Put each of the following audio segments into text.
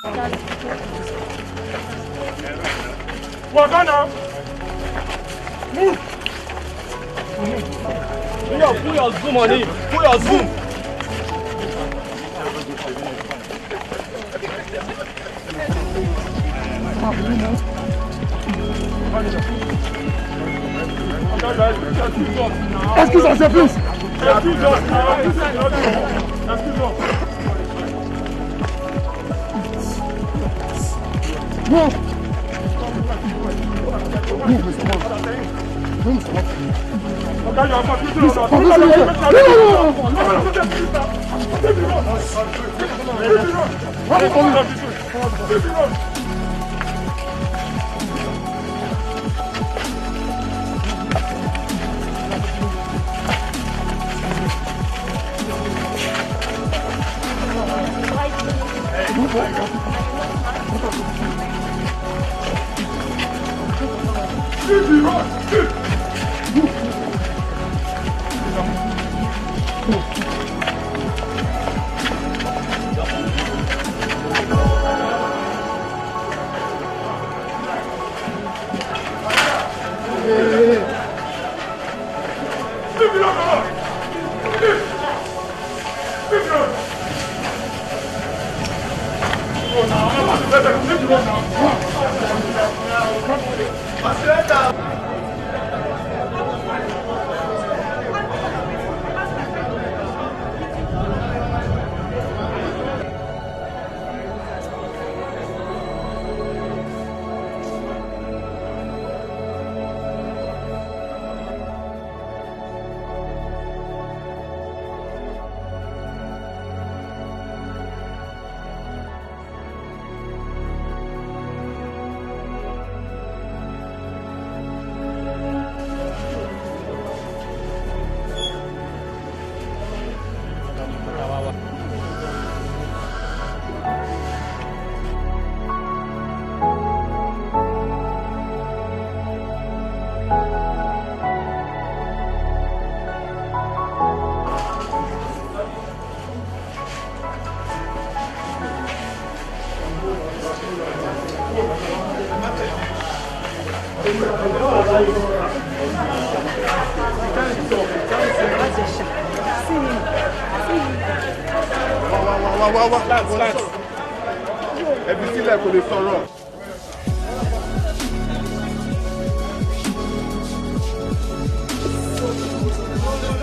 Walk on now. Move. Put your zoom on him. Put your zoom. Excuse us, please. Excuse us. Move.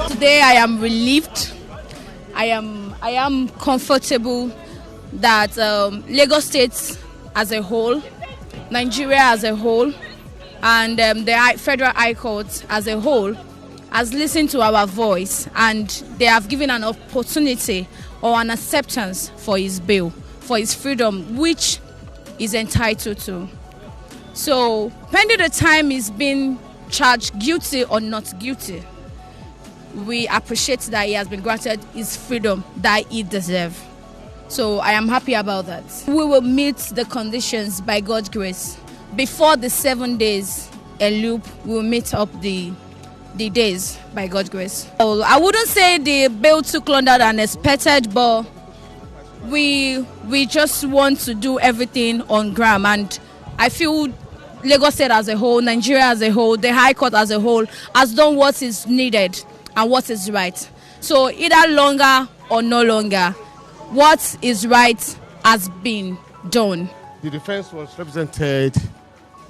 Today I am relieved. I am comfortable that Lagos State as a whole, Nigeria as a whole, and the Federal High Court as a whole has listened to our voice, and they have given an opportunity or an acceptance for his bail, for his freedom, which is entitled to. So, pending the time he's been charged guilty or not guilty, we appreciate that he has been granted his freedom that he deserves. So I am happy about that. We will meet the conditions by God's grace. Before the 7 days elude, we will meet up the days by God's grace. I wouldn't say the bail took longer than expected, but we just want to do everything on gram, and I feel Lagos State as a whole, Nigeria as a whole, the High Court as a whole has done what is needed and what is right. So either longer or no longer, what is right has been done. The defense was represented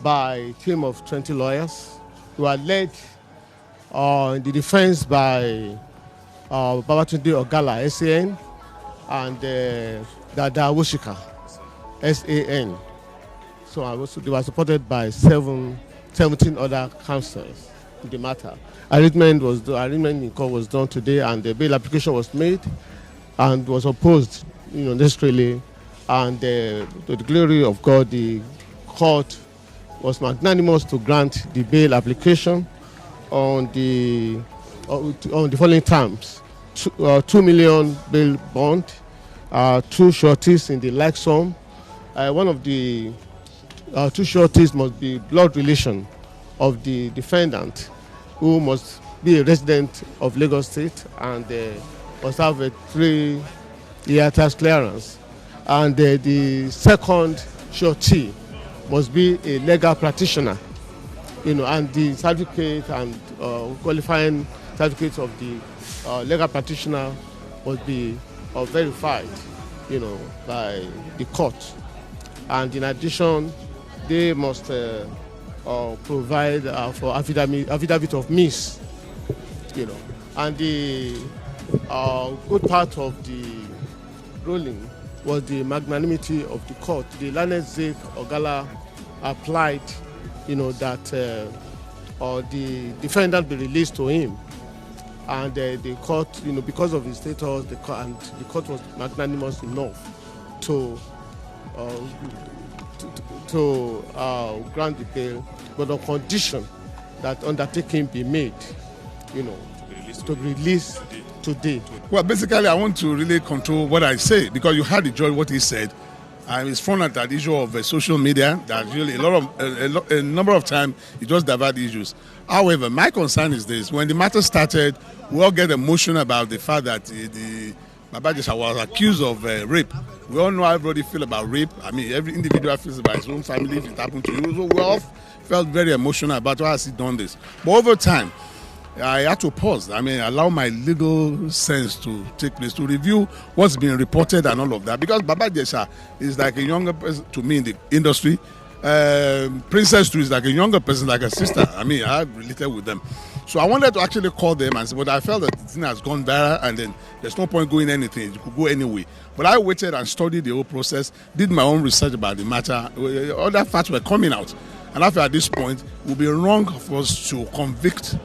by a team of 20 lawyers who are led in the defense by Babatunde Ogala, SAN, and Dada Woshika, SAN. So they were supported by 17 other counsels in the matter. Arrangement in court was done today, and the bail application was made and was opposed, necessarily. And to the glory of God, the court was magnanimous to grant the bail application on the following terms: 2 million bail bond, 2 sureties in the like sum. One of the 2 sureties must be blood relation of the defendant, who must be a resident of Lagos State and must have a 3-year tax clearance. And the second surety must be a legal practitioner, and the certificate and qualifying certificates of the legal practitioner must be verified, by the court. And in addition, they must provide for affidavit of means, And the good part of the ruling was the magnanimity of the court. The learned Zeke Ogala applied, that the defendant be released to him. And the court, because of his status, the court was magnanimous enough to grant the bail, but on condition that undertaking be made, to be released today. Well, basically, I want to really control what I say, because you heard the judge what he said. It's fun at that issue of social media that really a number of times it just divert issues. However, my concern is this: when the matter started, we all get emotional about the fact that the Baba Ijesha was accused of rape. We all know how everybody feel about rape. I mean, every individual feels about his own family if it happened to you. So we all felt very emotional about how has he done this. But over time, I had to pause. Allow my legal sense to take place, to review what's been reported and all of that. Because Baba Ijesha is like a younger person to me in the industry. Princess too is like a younger person, like a sister. I related with them. So I wanted to actually call them and say, but I felt that the thing has gone viral and then there's no point going anything. It could go anyway. But I waited and studied the whole process, did my own research about the matter. Other facts were coming out. And I feel at this point, it would be wrong for us to convict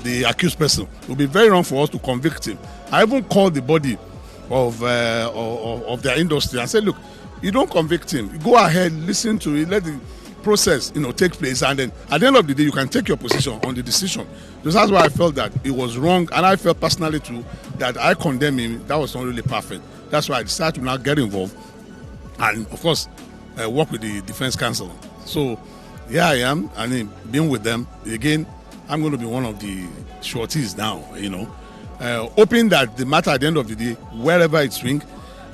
the accused person. It would be very wrong for us to convict him. I even called the body of their industry and said, look, you don't convict him. Go ahead, listen to it, let the process, take place, and then at the end of the day, you can take your position on the decision. So that's why I felt that it was wrong, and I felt personally too that I condemn him. That was not really perfect. That's why I decided to now get involved, and of course, work with the defense counsel. So here I am, being with them again. I'm going to be one of the sureties now. Hoping that the matter at the end of the day, wherever it swings,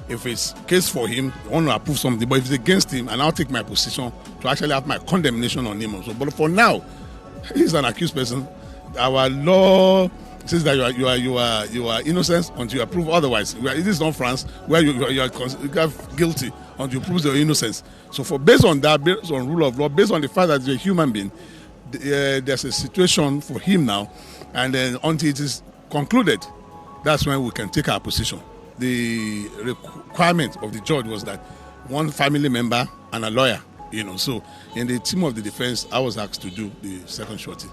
if it's case for him, I want to approve something, but if it's against him, and I'll take my position to actually have my condemnation on him also. But for now, he's an accused person. Our law says that you are innocent until you are proved otherwise. It is not France where you are guilty until you prove your innocence. So based on that, based on rule of law, based on the fact that you're a human being, there's a situation for him now, and then until it is concluded, that's when we can take our position. The requirement of the judge was that one family member and a lawyer, So in the team of the defense, I was asked to do the second surety.